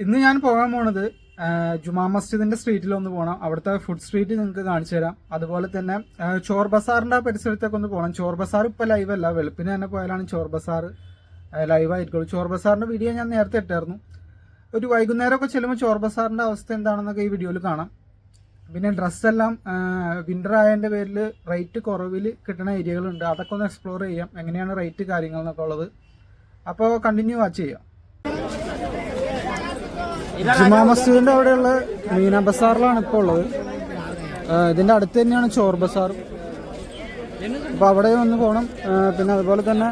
ഇന്ന് ഞാൻ പോകാൻ പോണത് ജുമാ മസ്ജിദിന്റെ സ്ട്രീറ്റിലൊന്ന് പോകണം. അവിടുത്തെ ഫുഡ് സ്ട്രീറ്റ് നിങ്ങൾക്ക് കാണിച്ചു തരാം. അതുപോലെ തന്നെ ചോർ ബസാറിന്റെ പരിസരത്തേക്ക് ഒന്ന് പോകണം. ചോർ ബസാർ ഇപ്പൊ ലൈവ് അല്ല, വെളുപ്പിന് തന്നെ പോയാലാണ് ചോർ ബസാർ ലൈവ് ആയിരിക്കുള്ളൂ. ചോർ ബസാറിന്റെ വീഡിയോ ഞാൻ നേരത്തെ ഇട്ടായിരുന്നു. ഒരു വൈകുന്നേരമൊക്കെ ചെല്ലുമ്പോൾ ചോർ ബസാറിന്റെ അവസ്ഥ എന്താണെന്നൊക്കെ ഈ വീഡിയോയിൽ കാണാം. പിന്നെ ഡ്രസ്സെല്ലാം വിന്റർ ആയതിന്റെ പേരിൽ റേറ്റ് കുറവിൽ കിട്ടുന്ന ഏരിയകളുണ്ട്. അതൊക്കെ ഒന്ന് എക്സ്പ്ലോർ ചെയ്യാം, എങ്ങനെയാണ് റേറ്റ് കാര്യങ്ങൾ എന്നൊക്കെ ഉള്ളത്. അപ്പോൾ കണ്ടിന്യൂ വാച്ച് ചെയ്യാം. ജുമാ മസ്ജിദിന്റെ അവിടെയുള്ള മീന ബസാറിലാണ് ഇപ്പോൾ ഉള്ളത്. ഇതിന്റെ അടുത്ത് തന്നെയാണ് ചോർ ബസാർ. അപ്പോൾ അവിടെ ഒന്ന് പോകണം. പിന്നെ അതുപോലെ തന്നെ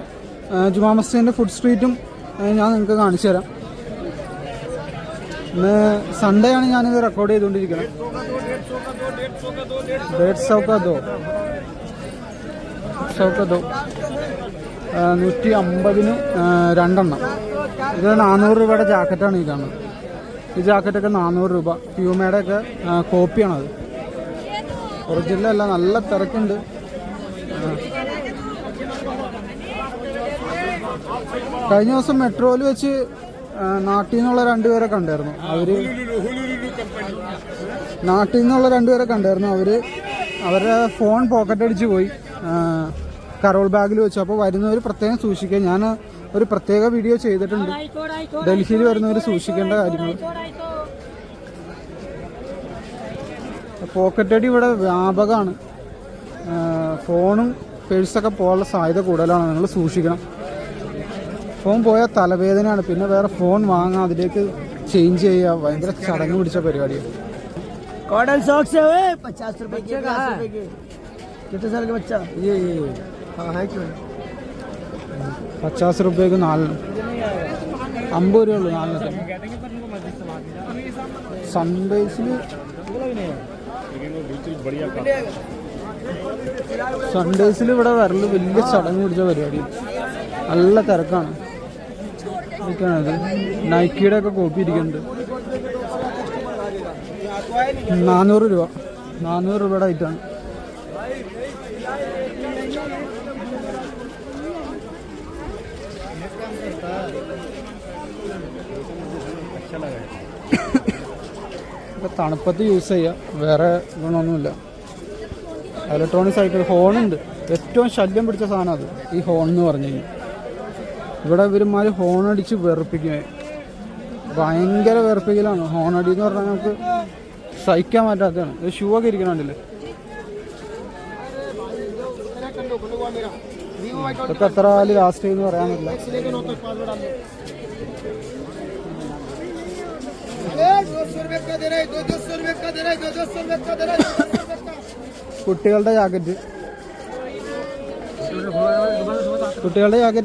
ജുമാ മസ്ജിദിന്റെ ഫുഡ് സ്ട്രീറ്റും ഞാൻ നിങ്ങൾക്ക് കാണിച്ചു തരാം. ഇന്ന് സൺഡേ ആണ് ഞാനിത് റെക്കോർഡ് ചെയ്തുകൊണ്ടിരിക്കുന്നത്. സൗക്കതോ 150 രണ്ടെണ്ണം. ഇത് 400 രൂപയുടെ ജാക്കറ്റാണ് ഈ കാണുന്നത്. ഈ ജാക്കറ്റൊക്കെ 400 രൂപ. പ്യൂമയുടെ ഒക്കെ കോപ്പിയാണത്, ഒറിജിനലല്ല. നല്ല തിരക്കുണ്ട്. കഴിഞ്ഞ ദിവസം മെട്രോയിൽ വെച്ച് നാട്ടിൽ നിന്നുള്ള രണ്ടുപേരെ കണ്ടായിരുന്നു. അവരുടെ ഫോൺ പോക്കറ്റ് അടിച്ച് പോയി കരോൾ ബാഗിൽ വെച്ചു. അപ്പോൾ വരുന്നവർ പ്രത്യേകം സൂക്ഷിക്കുക. ഞാൻ ഒരു പ്രത്യേക വീഡിയോ ചെയ്തിട്ടുണ്ട് ഡൽഹിയിൽ വരുന്നവർ സൂക്ഷിക്കേണ്ട കാര്യങ്ങൾ. പോക്കറ്റടി ഇവിടെ വ്യാപകമാണ്. ഫോണും പേഴ്സൊക്കെ പോകാനുള്ള സാധ്യത കൂടുതലാണ്. നിങ്ങൾ സൂക്ഷിക്കണം. ഫോൺ പോയാൽ തലവേദനയാണ്. പിന്നെ വേറെ ഫോൺ വാങ്ങാം, അതിലേക്ക് ചേഞ്ച് ചെയ്യുക. ഭയങ്കര ചടങ്ങ് പിടിച്ച പരിപാടിയാണ്. 50 രൂപയ്ക്ക് 4 50 രൂപയുള്ളൂ 4. സൺഡേസിൽ ഇവിടെ വരല് വലിയ ചടങ്ങ് പിടിച്ച പരിപാടി. നല്ല തിരക്കാണ്. ഇതൊക്കെയാണത്. നൈക്കിയുടെ ഒക്കെ കോപ്പി ഇരിക്കുന്നുണ്ട്. 400 രൂപ. 400 രൂപയുടെ ഐറ്റാണ്. തണുപ്പത്ത് യൂസ് ചെയ്യാം, വേറെ ഗുണമൊന്നുമില്ല. Electronic cycle ഹോണുണ്ട്. ഏറ്റവും ശല്യം പിടിച്ച സാധനം അത്, ഈ ഹോൺ എന്ന് പറഞ്ഞു കഴിഞ്ഞാൽ. ഇവിടെ ഇവരുമാർ ഹോണടിച്ച് വെറുപ്പിക്കുക. ഭയങ്കര വെറുപ്പിക്കലാണ് ഹോണടി എന്ന് പറഞ്ഞാൽ. നമുക്ക് സഹിക്കാൻ പറ്റാത്തതാണ്. ഇത് ഷൂ ഒക്കെ ഇരിക്കണുണ്ടല്ലേ. ഇതൊക്കെ എത്ര കാലം ലാസ്റ്റ് ചെയ്യുമെന്ന് പറയാൻ പറ്റില്ല. കുട്ടികളുടെ ജാക്കറ്റ്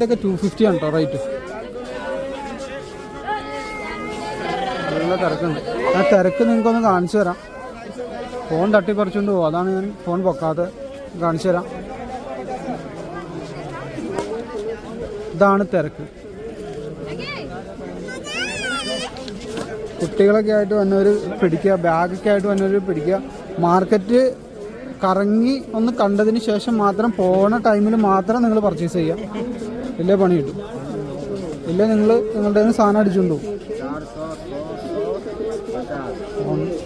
ഒക്കെ 250 ആണ് കേട്ടോ റേറ്റ്. നല്ല തിരക്കുണ്ട്. ആ തിരക്ക് നിങ്ങൾക്കൊന്ന് കാണിച്ചു തരാം. ഫോൺ തട്ടിപ്പറിച്ചുകൊണ്ട് പോകും, അതാണ് ഞാൻ ഫോൺ പൊക്കാതെ കാണിച്ചു തരാം. ഇതാണ് തിരക്ക്. കുട്ടികളൊക്കെ ആയിട്ട് വന്നവർ പിടിക്കുക, ബാഗൊക്കെ ആയിട്ട് വന്നവർ പിടിക്കുക. മാർക്കറ്റ് കറങ്ങി ഒന്ന് കണ്ടതിന് ശേഷം മാത്രം, പോണ ടൈമിൽ മാത്രം നിങ്ങൾ പർച്ചേസ് ചെയ്യുക. ഇല്ലേ പണി കിട്ടും. ഇല്ലേ നിങ്ങളുടെ സാധനം അടിച്ചുകൊണ്ട് പോകും.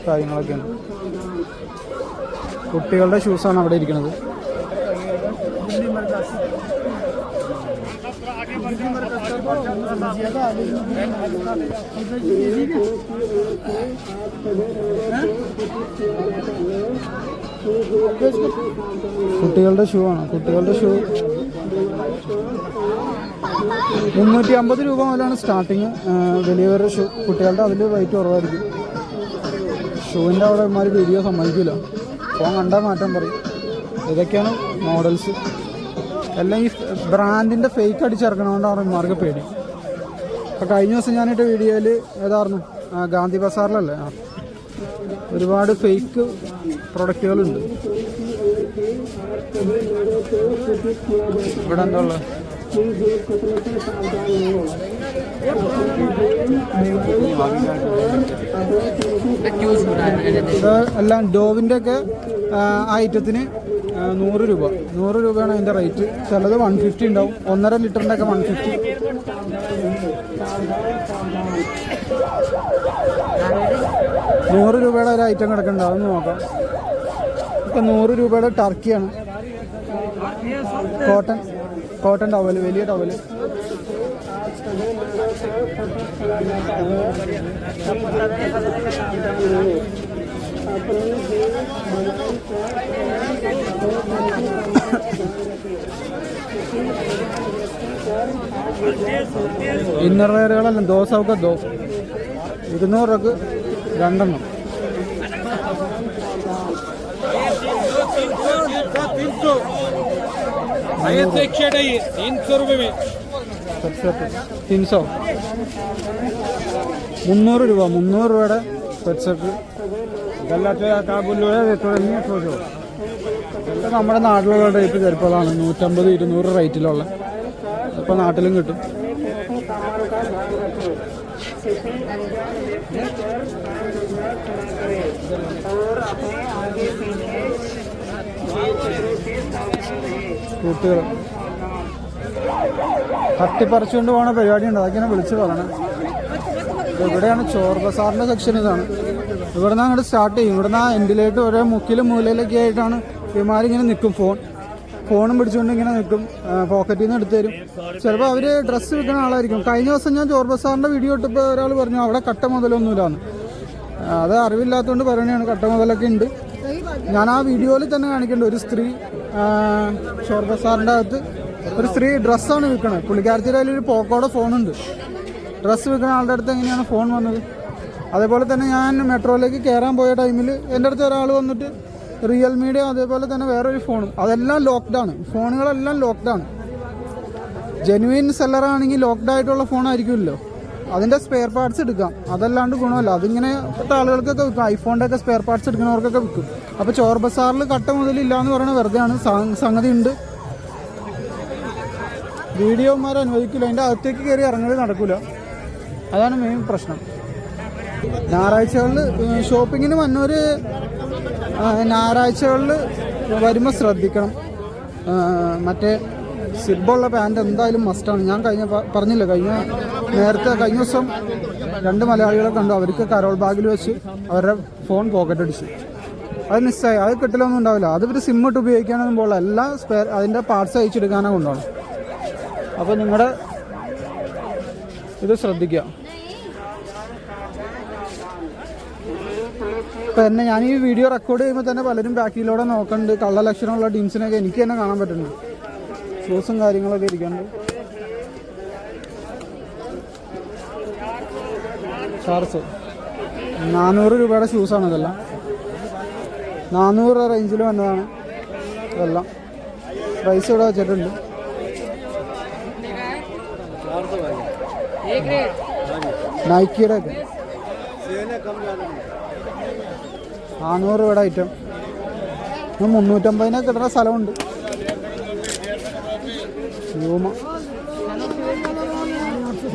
കാര്യങ്ങളൊക്കെയാണ്. കുട്ടികളുടെ ഷൂസാണ് അവിടെ ഇരിക്കുന്നത്. കുട്ടികളുടെ ഷൂ ആണ്. കുട്ടികളുടെ ഷൂ 350 രൂപ മുതലാണ് സ്റ്റാർട്ടിങ്. വലിയവരുടെ ഷൂ, കുട്ടികളുടെ അതിൽ റേറ്റ് കുറവായിരിക്കും. ഷൂവിൻ്റെ അവിടെ ഇമാര് വീഡിയോ സമ്മതിക്കില്ല. ഫോൺ കണ്ടാൽ മാറ്റാൻ പറയും. ഇതൊക്കെയാണ് മോഡൽസ്. എല്ലാം ഈ ബ്രാൻഡിൻ്റെ ഫേക്ക് അടിച്ചിറക്കണതുകൊണ്ടാണ് ഇമാർക്ക് പേടി. അപ്പോൾ കഴിഞ്ഞ ദിവസം ഞാനിട്ട് വീഡിയോയിൽ ഏതായിരുന്നു, ഗാന്ധി ബസാറിലല്ലേ, ഒരുപാട് ഫേക്ക് പ്രൊഡക്റ്റുകളുണ്ട്. ഇവിടെ എന്താ ഉള്ളത്? എല്ലാം ഡോവിൻ്റെ ഒക്കെ ഐറ്റത്തിന് 100 രൂപ. 100 രൂപയാണ് അതിൻ്റെ റേറ്റ്. ചിലത് 150 ഉണ്ടാവും. 1.5 ലിറ്ററിൻ്റെ ഒക്കെ 150. ₹100 ഒരു ഐറ്റം കിടക്കുന്നുണ്ട്, അതൊന്ന് നോക്കാം. ഇപ്പം ₹100 ടർക്കിയാണ്. കോട്ടൺ ടവല്, വലിയ ടവല്. ഇന്നർ വെയറുകളെല്ലാം ദോശക്ക് ₹200 രണ്ടെണ്ണം. ₹300 പെറ്റ്സെറ്റ്. നമ്മുടെ നാട്ടിലുള്ള ടൈപ്പ് ചെരുപ്പുകളാണ്. 150-200 റേറ്റിലുള്ള. ഇപ്പം നാട്ടിലും കിട്ടും. കൂട്ടുകൾ തട്ടിപ്പറിച്ചുകൊണ്ട് പോകണ പരിപാടി ഉണ്ട്, അതൊക്കെ വിളിച്ച് പറയണം. ഇവിടെയാണ് ചോർ ബസാറിൻ്റെ സെക്ഷൻ. ഇതാണ് ഇവിടെ നിന്ന് അങ്ങോട്ട് സ്റ്റാർട്ട് ചെയ്യും. ഇവിടെ നിന്ന് എൻഡിലായിട്ട് ഓരോ മുക്കിലും മൂലയിലൊക്കെ ആയിട്ടാണ് ഇവന്മാരിങ്ങനെ നിൽക്കും. ഫോണും പിടിച്ചുകൊണ്ട് ഇങ്ങനെ നിൽക്കും. പോക്കറ്റിൽ നിന്ന് എടുത്തു തരും. ചിലപ്പോൾ അവർ ഡ്രസ്സ് വിൽക്കുന്ന ആളായിരിക്കും. കഴിഞ്ഞ ദിവസം ഞാൻ ചോർ ബസാറിൻ്റെ വീഡിയോ ഇട്ടപ്പോൾ ഒരാൾ പറഞ്ഞു അവിടെ കട്ട മുതലൊന്നുമില്ലാന്ന്. അത് അറിവില്ലാത്തതുകൊണ്ട് പറയണതാണ്. കട്ട മുതലൊക്കെ ഉണ്ട്. ഞാൻ ആ വീഡിയോയിൽ തന്നെ കാണിക്കുന്നുണ്ട്. ഒരു സ്ത്രീ ചോർ ബസാറിൻ്റെ അകത്ത് ഒരു സ്ത്രീ ഡ്രസ്സാണ് വിൽക്കണത്. പുള്ളിക്കാരത്തിൻ്റെ കയ്യിൽ പോക്കോടെ ഫോണുണ്ട്. ഡ്രസ്സ് വിൽക്കുന്ന ആളുടെ അടുത്ത് എങ്ങനെയാണ് ഫോൺ വന്നത്? അതേപോലെ തന്നെ ഞാൻ മെട്രോയിലേക്ക് കയറാൻ പോയ ടൈമിൽ എൻ്റെ അടുത്ത് ഒരാൾ വന്നിട്ട് റിയൽമിയുടെ അതേപോലെ തന്നെ വേറൊരു ഫോണും, അതെല്ലാം ലോക്ക്ഡാണ്. ഫോണുകളെല്ലാം ലോക്ക്ഡാണ്. ജെനുവിൻ സെല്ലറാണെങ്കിൽ ലോക്ക്ഡ് ആയിട്ടുള്ള ഫോണായിരിക്കുമല്ലോ, അതിൻ്റെ സ്പെയർ പാർട്സ് എടുക്കാം. അതല്ലാണ്ട് ഗുണമല്ല. അതിങ്ങനെ ആളുകൾക്കൊക്കെ വിൽക്കും. ഐഫോണിൻ്റെ ഒക്കെ സ്പെയർ പാർട്സ് എടുക്കുന്നവർക്കൊക്കെ വിൽക്കും. അപ്പോൾ ചോർ ബസാറിൽ കട്ട മുതലില്ല എന്ന് പറയുന്നത് വെറുതെയാണ്. സംഗതി ഉണ്ട്. വീഡിയോമാർ അനുവദിക്കില്ല. അതിൻ്റെ അകത്തേക്ക് കയറി ഇറങ്ങൽ നടക്കില്ല. അതാണ് മെയിൻ പ്രശ്നം. ഞായറാഴ്ചകളിൽ ഷോപ്പിങ്ങിന് വന്നവർ ഞായറാഴ്ചകളിൽ വരുമ്പോൾ ശ്രദ്ധിക്കണം. മറ്റേ സിബുള്ള പാൻറ് എന്തായാലും മസ്റ്റാണ്. ഞാൻ പറഞ്ഞില്ല, കഴിഞ്ഞ ദിവസം 2 മലയാളികളെ കണ്ടു. അവർക്ക് കരോൾ ബാഗിൽ വെച്ച് അവരുടെ ഫോൺ പോക്കറ്റ് അടിച്ചു. അത് മിസ്സായി. അത് കിട്ടലൊന്നും ഉണ്ടാവില്ല. അത് ഇവർ സിം ഇട്ട് ഉപയോഗിക്കാനൊന്നും പോകില്ല. എല്ലാ അതിൻ്റെ പാർട്സ് അയച്ചെടുക്കാനാണ് കൊണ്ടുപോകണം. അപ്പോൾ നിങ്ങളുടെ ഇത് ശ്രദ്ധിക്കുക. ഇപ്പം എന്നെ ഞാൻ ഈ വീഡിയോ റെക്കോർഡ് ചെയ്യുമ്പോൾ തന്നെ പലരും ബാക്കിലൂടെ നോക്കുന്നുണ്ട്. കള്ള ലക്ഷണമുള്ള ടീംസിനൊക്കെ എനിക്ക് തന്നെ കാണാൻ പറ്റുന്നുണ്ട്. ഷൂസും കാര്യങ്ങളൊക്കെ ഇരിക്കുന്നുണ്ട്. ഷാർസ് ₹400 ഷൂസാണ്. ഇതെല്ലാം 400 റേഞ്ചിൽ വന്നതാണ്. ഇതെല്ലാം പ്രൈസ് ഇവിടെ വെച്ചിട്ടുണ്ട്. നൈക്കിയുടെ ഒക്കെ ₹400 ഐറ്റം. 350 കിട്ടുന്ന സ്ഥലമുണ്ട്. യൂമ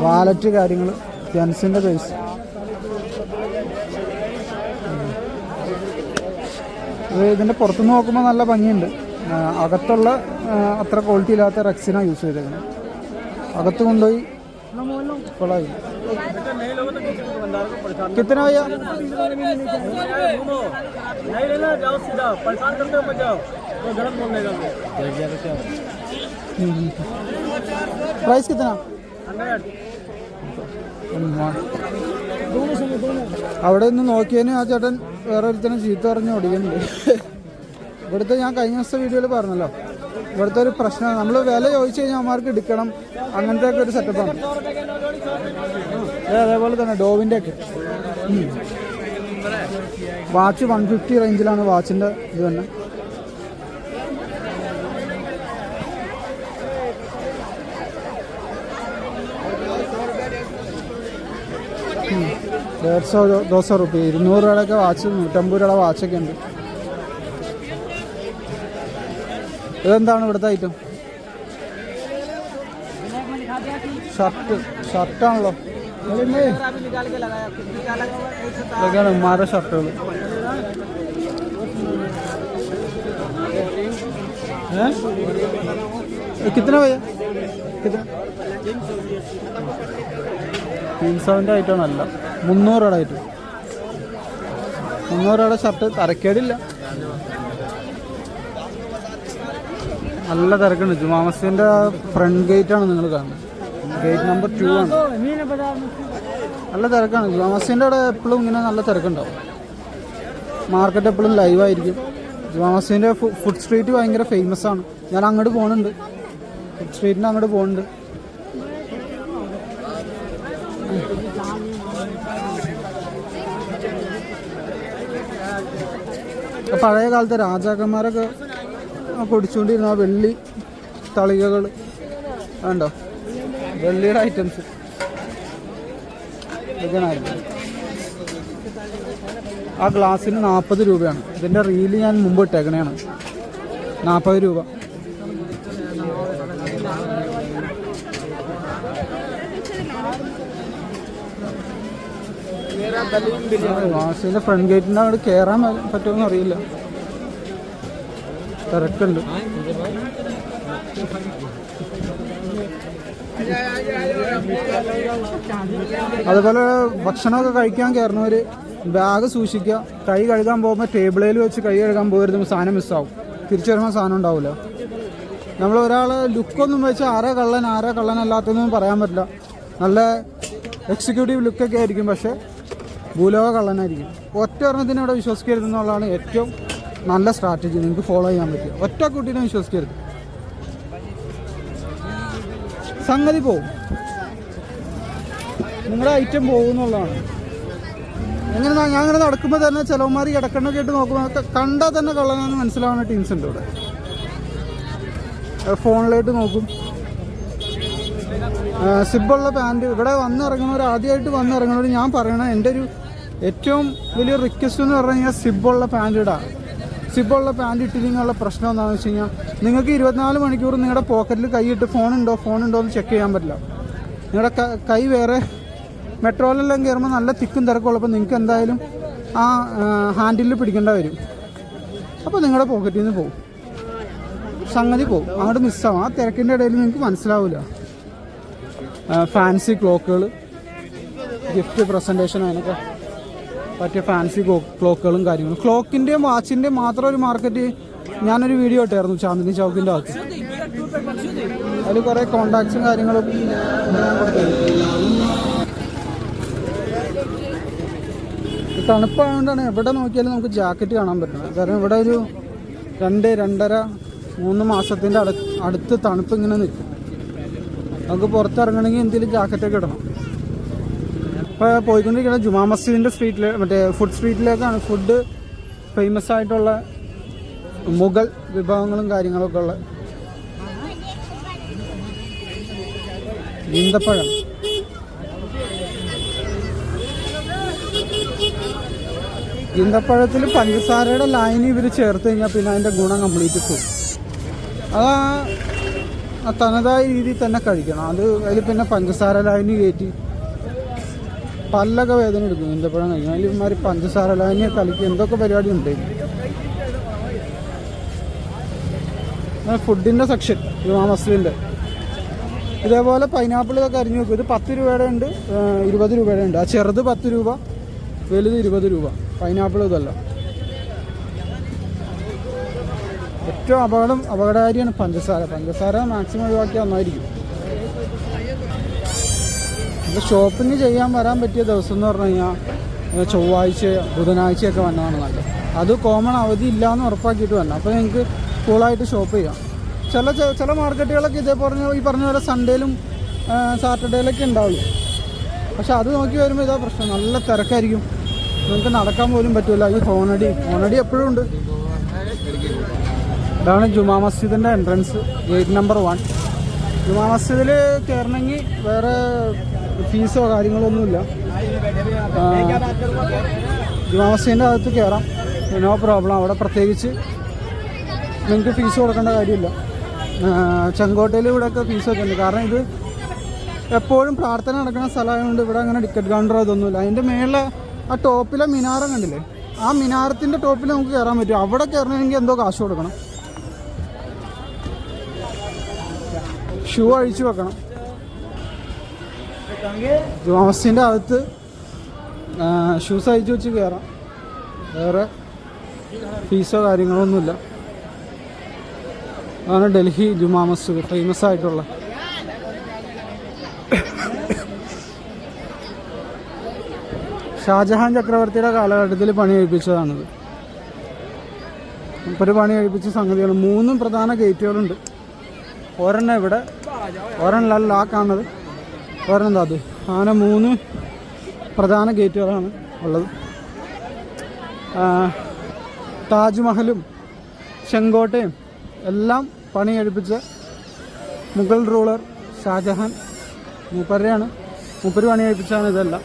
വാലറ്റ് കാര്യങ്ങൾ, ജെൻസിൻ്റെ പൈസ. ഇതിൻ്റെ പുറത്തുനിന്ന് നോക്കുമ്പോൾ നല്ല ഭംഗിയുണ്ട്. അകത്തുള്ള അത്ര ക്വാളിറ്റി ഇല്ലാത്ത റെക്സിനാണ് യൂസ് ചെയ്തേക്കുന്നത്. അകത്ത് കൊണ്ടുപോയി കൊള്ളായി. कितना भैया? प्राइस कितना? അവിടെ നിന്ന് നോക്കിയതിന് ആ ചേട്ടൻ വേറെ ഒരുത്തന്നെ ചീത്ത പറഞ്ഞ് ഓടിക്കുന്നുണ്ട്. ഇവിടുത്തെ ഞാൻ കഴിഞ്ഞ ദിവസത്തെ വീഡിയോയിൽ പറഞ്ഞല്ലോ, ഇവിടുത്തെ ഒരു പ്രശ്നം നമ്മൾ വില ചോദിച്ചു കഴിഞ്ഞാൽ അവന്മാർക്ക് എടുക്കണം. അങ്ങനത്തെ ഒക്കെ ഒരു സെറ്റപ്പാണ്. അതേപോലെ തന്നെ ഡോവിൻ്റെ ഒക്കെ വാച്ച് 150 റേഞ്ചിലാണ് വാച്ചിൻ്റെ ഇത് തന്നെ. ₹200 ₹200 വാച്ച്, ₹150 വാച്ചൊക്കെ ഉണ്ട്. ഇതെന്താണ് ഇവിടുത്തെ ഐറ്റം? ഷർട്ടാണല്ലോ. ഇതൊക്കെയാണ് ഉമ്മാരുടെ ഷർട്ടുകൾ. कितना भैया? कितना? ജീൻസവൻ്റെ ഐറ്റം അല്ല, 300 രൂപയുടെ ഐറ്റം. 300 രൂപയുടെ ഷർട്ട് തരക്കേടില്ല, നല്ല തിരക്കുണ്ട്. ജുമാ മസ്ജിദിൻ്റെ ഫ്രണ്ട് ഗേറ്റാണ് നിങ്ങൾ കാണുന്നത്, ഗേറ്റ് നമ്പർ 2 ആണ്. നല്ല തിരക്കാണ് ജുമാ മസ്ജിദിൻ്റെ അവിടെ. എപ്പോഴും ഇങ്ങനെ നല്ല തിരക്കുണ്ടാവും. മാർക്കറ്റ് എപ്പോഴും ലൈവായിരിക്കും. ജുമാ മസ്ജിദിൻ്റെ ഫുഡ് സ്ട്രീറ്റ് ഭയങ്കര ഫേമസ് ആണ്. ഞാൻ അങ്ങോട്ട് പോകുന്നുണ്ട്, ഫുഡ് സ്ട്രീറ്റിൻ്റെ അങ്ങോട്ട് പോകുന്നുണ്ട്. പഴയ കാലത്തെ രാജാക്കന്മാരൊക്കെ കുടിച്ചുകൊണ്ടിരുന്ന ആ വെള്ളി തളികകൾ ഉണ്ടോ, വെള്ളിയുടെ ഐറ്റംസ് ഇതൊക്കെയായിരുന്നു. ആ ഗ്ലാസ്സിന് 40 രൂപയാണ്. ഇതിൻ്റെ റീല് ഞാൻ മുമ്പ് ഇട്ടേക്കണേയാണ്, 40 രൂപ. ഗ്ലാസ്സിൻ്റെ ഫ്രണ്ട് ഗേറ്റിൻ്റെ അവിടെ കയറാൻ പറ്റുമെന്ന് അറിയില്ല, തിരക്കുണ്ട്. അതുപോലെ ഭക്ഷണമൊക്കെ കഴിക്കാൻ കയറുന്നവർ ബാഗ് സൂക്ഷിക്കുക. കൈ കഴുകാൻ പോകുമ്പോൾ ടേബിളിൽ വെച്ച് കൈ കഴുകാൻ പോകരുത്, സാധനം മിസ്സാവും. തിരിച്ചു വരുമ്പോൾ സാധനം ഉണ്ടാവില്ല. നമ്മൾ ഒരാളെ ലുക്കൊന്നും വെച്ച് ആരാ കള്ളനല്ലാത്തതെന്നും പറയാൻ പറ്റില്ല. നല്ല എക്സിക്യൂട്ടീവ് ലുക്കൊക്കെ ആയിരിക്കും, പക്ഷേ ഭൂലോക കള്ളനായിരിക്കും. ഒറ്റ ഒരെണ്ണത്തിനെ അവിടെ വിശ്വസിക്കരുതെന്നുള്ളതാണ് ഏറ്റവും നല്ല സ്ട്രാറ്റജി നിങ്ങൾക്ക് ഫോളോ ചെയ്യാൻ പറ്റുക. ഒറ്റ കുട്ടീനെ വിശ്വസിക്കരുത്, സംഗതി പോവും, നിങ്ങളുടെ ഐറ്റം പോകുന്നുള്ളതാണ്. ഞാൻ അങ്ങനെ നടക്കുമ്പോൾ തന്നെ ചിലവന്മാർ കിടക്കണ്ണൊക്കെ ഇട്ട് നോക്കുമ്പോൾ കണ്ടാൽ തന്നെ കള്ളനാണെന്ന് മനസ്സിലാവുന്ന ടീംസ് ഉണ്ട് ഇവിടെ. ഫോണിലായിട്ട് നോക്കും. സിബുള്ള പാൻറ് ഇവിടെ വന്നിറങ്ങുന്നവർ, ആദ്യമായിട്ട് വന്നിറങ്ങുന്നവർ ഞാൻ പറയണ എൻ്റെ ഒരു ഏറ്റവും വലിയ റിക്വസ്റ്റ് എന്ന് പറഞ്ഞു കഴിഞ്ഞാൽ സിബുള്ള പാൻറ് ഇടാം. സിബുള്ള പാൻറ് ഇട്ടില്ലെങ്കിലുള്ള പ്രശ്നം എന്താണെന്ന് വെച്ച് കഴിഞ്ഞാൽ നിങ്ങൾക്ക് 24 മണിക്കൂർ നിങ്ങളുടെ പോക്കറ്റിൽ കൈയിട്ട് ഫോണുണ്ടോ എന്ന് ചെക്ക് ചെയ്യാൻ പറ്റില്ല. നിങ്ങളുടെ കൈ വേറെ മെട്രോയിലെല്ലാം കയറുമ്പോൾ നല്ല തിക്കും തിരക്കുള്ളപ്പോൾ നിങ്ങൾക്ക് എന്തായാലും ആ ഹാൻഡിലിൽ പിടിക്കേണ്ട വരും. അപ്പോൾ നിങ്ങളുടെ പോക്കറ്റിൽ നിന്ന് പോകും, സംഗതി പോകും, അങ്ങോട്ട് മിസ്സാവും. ആ തിരക്കിൻ്റെ ഇടയിൽ നിങ്ങൾക്ക് മനസ്സിലാവില്ല. ഫാൻസി ക്ലോക്കുകൾ, ഗിഫ്റ്റ് പ്രസൻറ്റേഷൻ, അതിനൊക്കെ പറ്റിയ ഫാൻസി ക്ലോക്കുകളും കാര്യങ്ങളും. ക്ലോക്കിൻ്റെയും വാച്ചിൻ്റെയും മാത്രം ഒരു മാർക്കറ്റ് ഞാനൊരു വീഡിയോ ഇട്ടായിരുന്നു ചാന്ദിനി ചൗക്കിൻ്റെ അകത്ത്. അതിൽ കുറേ കോണ്ടാക്ട്സും കാര്യങ്ങളും തണുപ്പായതുകൊണ്ടാണ് എവിടെ നോക്കിയാലും നമുക്ക് ജാക്കറ്റ് കാണാൻ പറ്റുന്നത്. കാരണം ഇവിടെ ഒരു 2-2.5-3 മാസത്തിൻ്റെ അടുത്ത് തണുപ്പ് ഇങ്ങനെ നിൽക്കും. നമുക്ക് പുറത്തിറങ്ങണമെങ്കിൽ എന്തെങ്കിലും ജാക്കറ്റൊക്കെ ഇടണം. ഇപ്പോൾ പോയിക്കൊണ്ടിരിക്കുന്ന ജുമാ മസ്ജിദിൻ്റെ സ്ട്രീറ്റിൽ, മറ്റേ ഫുഡ് സ്ട്രീറ്റിലേക്കാണ്. ഫുഡ് ഫേമസ് ആയിട്ടുള്ള മുഗൾ വിഭവങ്ങളും കാര്യങ്ങളൊക്കെ ഉള്ള ഈന്തപ്പഴം. ഈന്തപ്പഴത്തിൽ പഞ്ചസാരയുടെ ലൈന് ഇവർ ചേർത്ത് കഴിഞ്ഞാൽ പിന്നെ അതിൻ്റെ ഗുണം കംപ്ലീറ്റ് പോകും. അത് തനതായ രീതിയിൽ തന്നെ കഴിക്കണം. അതിൽ പിന്നെ പഞ്ചസാര ലൈന് കയറ്റി പല്ലൊക്കെ വേദന എടുക്കും ഈന്തപ്പഴം കഴിക്കണം. അതിൽ ഇമാതിരി പഞ്ചസാര ലൈന് കലക്കി എന്തൊക്കെ പരിപാടി ഉണ്ട്. ഫുഡിൻ്റെ സെക്ഷൻ ജുമാ മസ്ജിദിൻ്റെ ഇതേപോലെ പൈനാപ്പിൾ ഇതൊക്കെ അരിഞ്ഞു വെക്കും. ഇത് 10 രൂപയുടെ ഉണ്ട്, 20 രൂപയുടെ ഉണ്ട്. ആ ചെറുത് 10 രൂപ, വലുത് 20 രൂപ. പൈനാപ്പിൾ ഇതല്ല. ഏറ്റവും അപകടകാരിയാണ് പഞ്ചസാര മാക്സിമം ഒഴിവാക്കിയാൽ നന്നായിരിക്കും. ഇപ്പോൾ ഷോപ്പിംഗ് ചെയ്യാൻ വരാൻ പറ്റിയ ദിവസം എന്ന് പറഞ്ഞു കഴിഞ്ഞാൽ ചൊവ്വാഴ്ച ബുധനാഴ്ചയൊക്കെ വന്നതാണ് നല്ലത്. അത് കോമൺ അവധി ഇല്ലയെന്ന് ഉറപ്പാക്കിയിട്ട് വരണം. അപ്പോൾ നിങ്ങൾക്ക് കൂളായിട്ട് ഷോപ്പ് ചെയ്യാം. ചില മാർക്കറ്റുകളൊക്കെ ഈ പറഞ്ഞ പോലെ സൺഡേയിലും സാറ്റർഡേയിലൊക്കെ ഉണ്ടാവുള്ളൂ. പക്ഷെ അത് നോക്കി വരുമ്പോൾ ഇതാ പ്രശ്നം, നല്ല തിരക്കായിരിക്കും. നിങ്ങൾക്ക് നടക്കാൻ പോലും പറ്റില്ല. ഈ ഹോണടി എപ്പോഴും ഉണ്ട്. ഇതാണ് ജുമാ മസ്ജിദിൻ്റെ എൻട്രൻസ്, ഗേറ്റ് നമ്പർ 1. ജുമാ മസ്ജിദിൽ കയറണമെങ്കിൽ വേറെ ഫീസോ കാര്യങ്ങളൊന്നുമില്ല. ജുമാ മസ്ജിദിൻ്റെ അകത്ത് കയറാം, നോ പ്രോബ്ലം. അവിടെ പ്രത്യേകിച്ച് നിങ്ങൾക്ക് ഫീസ് കൊടുക്കേണ്ട കാര്യമില്ല. ചെങ്കോട്ടയിൽ ഇവിടെയൊക്കെ ഫീസൊക്കെ ഉണ്ട്. കാരണം ഇത് എപ്പോഴും പ്രാർത്ഥന നടക്കുന്ന സ്ഥലമായതുകൊണ്ട് ഇവിടെ അങ്ങനെ ടിക്കറ്റ് കൗണ്ടറോ ഇതൊന്നുമില്ല. അതിൻ്റെ മേലെ ആ ടോപ്പിലെ മിനാരം കണ്ടില്ലേ, ആ മിനാരത്തിൻ്റെ ടോപ്പിൽ നമുക്ക് കയറാൻ പറ്റും. അവിടെ കയറണമെങ്കിൽ എന്തോ കാശ് കൊടുക്കണം, ഷൂ അഴിച്ചു വെക്കണം. ജുമാ മസ്ജിദിൻ്റെ അകത്ത് ഷൂസ് അയച്ചു വെച്ച് കയറാം. വേറെ ഫീസോ കാര്യങ്ങളോ ഒന്നുമില്ല. അതാണ് ഡൽഹി ജുമാ മസ്ജിദ്, ഫേമസ് ആയിട്ടുള്ള. ഷാജഹാൻ ചക്രവർത്തിയുടെ കാലഘട്ടത്തിൽ പണി കഴിപ്പിച്ചതാണിത്. ഒരു പണി കഴിപ്പിച്ച സംഗതിയാണ്. 3 പ്രധാന ഗേറ്റുകളുണ്ട്. ഒരെണ്ണം ഇവിടെ, ഒരെണ്ണം ആ കാണുന്നത്, ഒരെണ്ണം അത്. അങ്ങനെ 3 പ്രധാന ഗേറ്റുകളാണ് ഉള്ളത്. താജ്മഹലും ചെങ്കോട്ടയും എല്ലാം പണി കഴിപ്പിച്ച മുഗൾ റൂളർ ഷാജഹാൻ മൂപ്പര് പണി കഴിപ്പിച്ചാണ് ഇതെല്ലാം.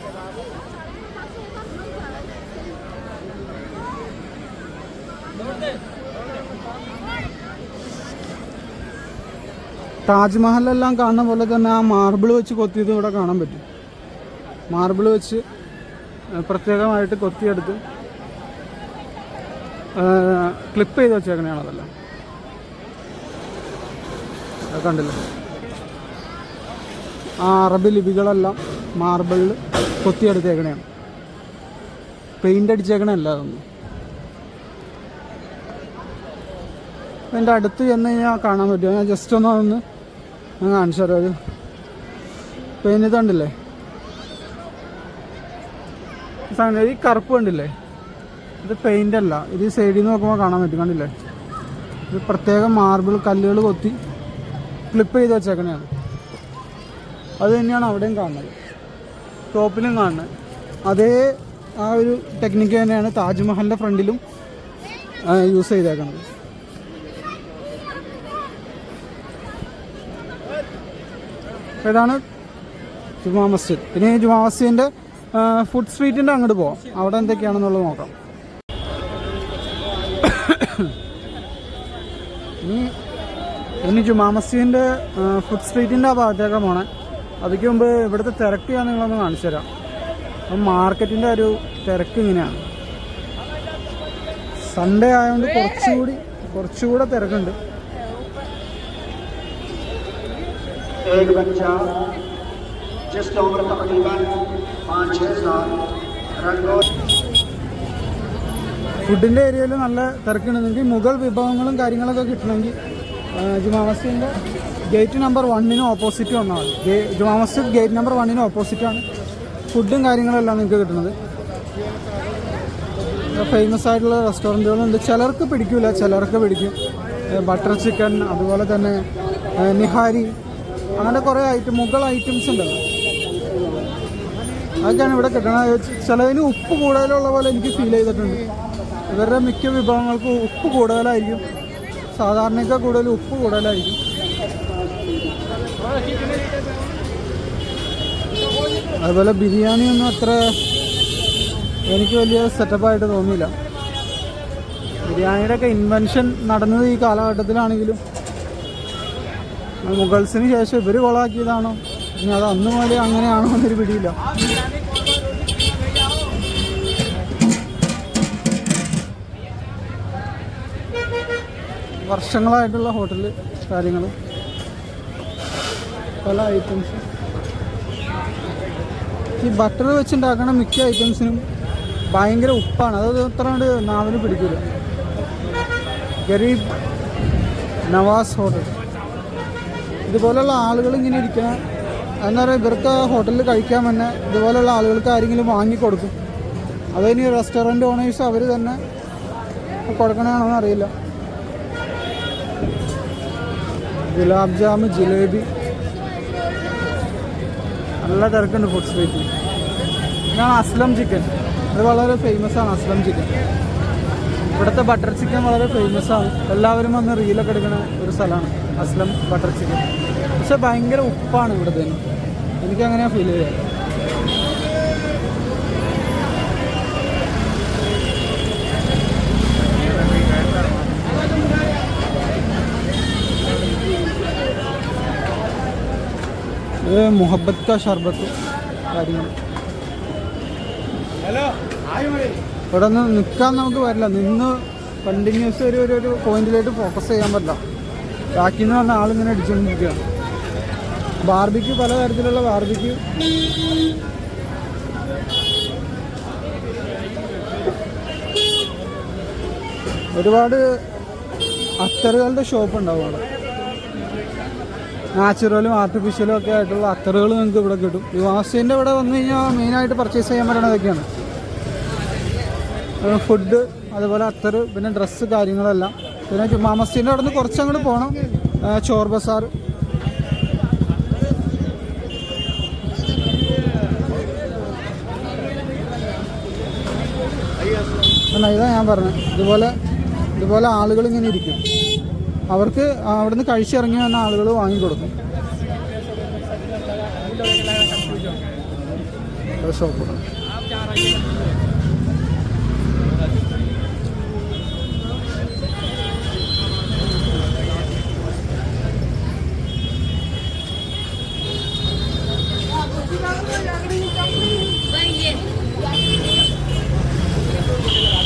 താജ്മഹലെല്ലാം കാണുന്ന പോലെ തന്നെ ആ മാർബിൾ വെച്ച് കൊത്തിയത് ഇവിടെ കാണാൻ പറ്റും. മാർബിൾ വെച്ച് പ്രത്യേകമായിട്ട് കൊത്തിയെടുത്ത് ക്ലിപ്പ് ചെയ്ത് വെച്ചേക്കണയാണ് അതെല്ലാം. കണ്ടില്ലേ? ആ അറബി ലിപികളെല്ലാം മാർബിളിൽ കൊത്തിയെടുത്തേക്കണയാണ്. പെയിൻ്റ് അടിച്ചേക്കണല്ല അതൊന്നും. എൻ്റെ അടുത്ത് ചെന്ന് കഴിഞ്ഞാൽ കാണാൻ പറ്റുമോ? ഞാൻ ജസ്റ്റ് ഒന്ന് കാണിച്ചു തരാം. ഒരു പെയിൻ്റ് കണ്ടില്ലേ? ഈ കറുപ്പ് കണ്ടില്ലേ? ഇത് പെയിൻ്റ് അല്ല, ഇത് സൈഡിൽ നിന്ന് നോക്കുമ്പോൾ കാണാൻ പറ്റും. കണ്ടില്ലേ? ഇത് പ്രത്യേകം മാർബിൾ കല്ലുകൾ കൊത്തി ക്ലിപ്പ് ചെയ്ത് വെച്ചേക്കണയാണ്. അത് തന്നെയാണ് അവിടെയും കാണുന്നത്, ടോപ്പിലും കാണുന്നത്. അതേ ആ ഒരു ടെക്നിക്ക് തന്നെയാണ് താജ്മഹലിൻ്റെ ഫ്രണ്ടിലും യൂസ് ചെയ്തേക്കണത്. ഇതാണ് ജുമാ മസ്ജിദ്. പിന്നെ ഈ ജുമാ മസ്ജിദിൻ്റെ ഫുഡ് സ്ട്രീറ്റിൻ്റെ അങ്ങോട്ട് പോകാം. അവിടെ എന്തൊക്കെയാണെന്നുള്ളത് നോക്കാം. ഇനി ജുമാ മസ്ജിദിൻ്റെ ഫുഡ് സ്ട്രീറ്റിൻ്റെ ആ ഭാഗത്തേക്ക് പോകണേ. അതിക്ക് മുമ്പ് ഇവിടുത്തെ തിരക്ക് ഞാൻ നിങ്ങളൊന്ന് കാണിച്ചു തരാം. അപ്പം മാർക്കറ്റിൻ്റെ ഒരു തിരക്ക് ഇങ്ങനെയാണ്. സൺഡേ ആയതുകൊണ്ട് കുറച്ചുകൂടെ തിരക്കുണ്ട്. ഫുഡിൻ്റെ ഏരിയയിൽ നല്ല തിരക്കുണ്ടെങ്കിൽ മുഗൾ വിഭവങ്ങളും കാര്യങ്ങളൊക്കെ കിട്ടണമെങ്കിൽ ജുമാ മസ്ജിദിൻ്റെ ഗേറ്റ് നമ്പർ 1 ഓപ്പോസിറ്റ് വന്നാൽ മതി. ജുമാ മസ്ജിദ് ഗേറ്റ് നമ്പർ 1 ഓപ്പോസിറ്റാണ് ഫുഡും കാര്യങ്ങളെല്ലാം നിങ്ങൾക്ക് കിട്ടുന്നത്. ഫേമസ് ആയിട്ടുള്ള റെസ്റ്റോറൻറ്റുകളുണ്ട്. ചിലർക്ക് പിടിക്കില്ല, ചിലർക്ക് പിടിക്കും. ബട്ടർ ചിക്കൻ, അതുപോലെ തന്നെ നിഹാരി, അങ്ങനെ കുറേ മുഗൾ ഐറ്റംസ് ഉണ്ടല്ലോ, അതൊക്കെയാണ് ഇവിടെ കിട്ടണത്. ചിലതിന് ഉപ്പ് കൂടുതലുള്ള പോലെ എനിക്ക് ഫീൽ ചെയ്തിട്ടുണ്ട്. ഇവരുടെ മിക്ക വിഭവങ്ങൾക്കും ഉപ്പ് കൂടുതലായിരിക്കും, സാധാരണയൊക്കെ കൂടുതൽ ഉപ്പ് കൂടുതലായിരിക്കും. അതുപോലെ ബിരിയാണിയൊന്നും അത്ര എനിക്ക് വലിയ സെറ്റപ്പായിട്ട് തോന്നിയില്ല. ബിരിയാണിയുടെ ഒക്കെ ഇൻവെൻഷൻ നടന്നത് ഈ കാലഘട്ടത്തിലാണെങ്കിലും മുഗൾസിന് ശേഷം ഇവർ കൊളാക്കിയതാണോ ഇനി അത് അന്ന് മുതലേ അങ്ങനെയാണോ എന്നൊരു പിടിയില്ല. വർഷങ്ങളായിട്ടുള്ള ഹോട്ടൽ കാര്യങ്ങൾ, പല ഐറ്റംസ്. ഈ ബട്ടർ വെച്ചുണ്ടാക്കണ മിക്ക ഐറ്റംസിനും ഭയങ്കര ഉപ്പാണ്. അത് അത്ര കൊണ്ട് നാവിന് പിടിക്കില്ല. ഗരീബ് നവാസ് ഹോട്ടൽ, ഇതുപോലെയുള്ള ആളുകൾ ഇങ്ങനെ ഇരിക്കണം. എന്താ പറയുക, ഇവർക്ക് ഹോട്ടലിൽ കഴിക്കാൻ തന്നെ ഇതുപോലെയുള്ള ആളുകൾക്ക് ആരെങ്കിലും വാങ്ങിക്കൊടുക്കും. അതിനി റെസ്റ്റോറൻറ്റ് ഓണേഴ്സ് അവർ തന്നെ കൊടുക്കണമെന്ന് അറിയില്ല. ഗുലാബ് ജാമ്, ജിലേബി, നല്ല തിരക്കുണ്ട് ഫുഡ് സ്ട്രീറ്റിൽ. ഇതാണ് അസ്ലം ചിക്കൻ. ഇത് വളരെ ഫേമസ് ആണ് അസ്ലം ചിക്കൻ. ഇവിടുത്തെ ബട്ടർ ചിക്കൻ വളരെ ഫേമസ് ആണ്. എല്ലാവരും വന്ന് റീലൊക്കെ എടുക്കുന്ന ഒരു സ്ഥലമാണ് അസ്ലം ബട്ടർ ചിക്കൻ. പക്ഷെ ഭയങ്കര ഉപ്പാണ് ഇവിടുത്തെ. എനിക്കങ്ങനെയാണ് ഫീൽ ചെയ്യുക. ഇത് മുഹബത്ത് കാ ഷർബത്ത് കാര്യങ്ങൾ. ഇവിടെ നിന്ന് നിൽക്കാൻ നമുക്ക് പറ്റില്ല. നിന്ന് കണ്ടിന്യൂസ് ഒരു പോയിന്റിലായിട്ട് ഫോക്കസ് ചെയ്യാൻ പറ്റില്ല. ബാക്കിൽ നിന്ന് വന്ന ആളിങ്ങനെ അടിച്ചുകൊണ്ടിരിക്കുകയാണ്. ബാർബിക്യൂ, പലതരത്തിലുള്ള ബാർബിക്യൂ. ഒരുപാട് അത്തറുകളുടെ ഷോപ്പ് ഉണ്ടാവും അവിടെ. നാച്ചുറലും ആർട്ടിഫിഷ്യലും ഒക്കെ ആയിട്ടുള്ള അത്തറുകൾ നിങ്ങൾക്ക് ഇവിടെ കിട്ടും. യുവാസിൻ്റെ ഇവിടെ വന്നു കഴിഞ്ഞാൽ മെയിനായിട്ട് പർച്ചേസ് ചെയ്യാൻ പറ്റണതൊക്കെയാണ് ഫുഡ്, അതുപോലെ അത്തറ്, പിന്നെ ഡ്രസ്സ് കാര്യങ്ങളെല്ലാം. പിന്നെ ജുമാ മസ്ജിദിൻ്റെ അവിടെ നിന്ന് കുറച്ചങ്ങോട്ട് പോകണം, ചോർ ബസാർ. ഇതാ ഞാൻ പറഞ്ഞത്, ഇതുപോലെ ആളുകൾ ഇങ്ങനെ ഇരിക്കും. അവർക്ക് അവിടെ നിന്ന് കഴിച്ചിറങ്ങി വന്ന ആളുകൾ വാങ്ങിക്കൊടുക്കും. ഷോപ്പ്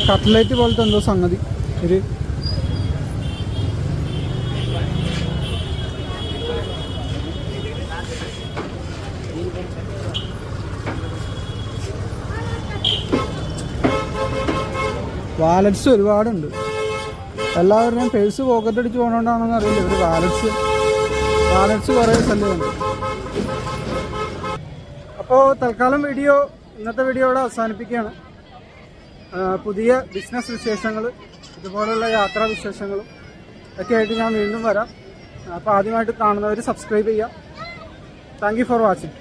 കട്ട്ലേറ്റ് പോലത്തെ എന്തോ സംഗതി. ഒരു വാലറ്റ്സ് ഒരുപാടുണ്ട്. എല്ലാവരുടെയും പേഴ്സ് പോക്കറ്റ് അടിച്ച് പോകണോണ്ടാണെന്ന് അറിയില്ല, ഒരു വാലറ്റ്സ് കുറേ സ്ഥലമുണ്ട്. അപ്പോൾ തൽക്കാലം ഇന്നത്തെ വീഡിയോ ഇവിടെ അവസാനിപ്പിക്കുകയാണ്. പുതിയ ബിസിനസ് വിശേഷങ്ങൾ, ഇതുപോലുള്ള യാത്രാ വിശേഷങ്ങളും ഒക്കെ ആയിട്ട് ഞാൻ വീണ്ടും വരാം. അപ്പോൾ ആദ്യമായിട്ട് കാണുന്നവർ സബ്സ്ക്രൈബ് ചെയ്യുക. Thank you for watching.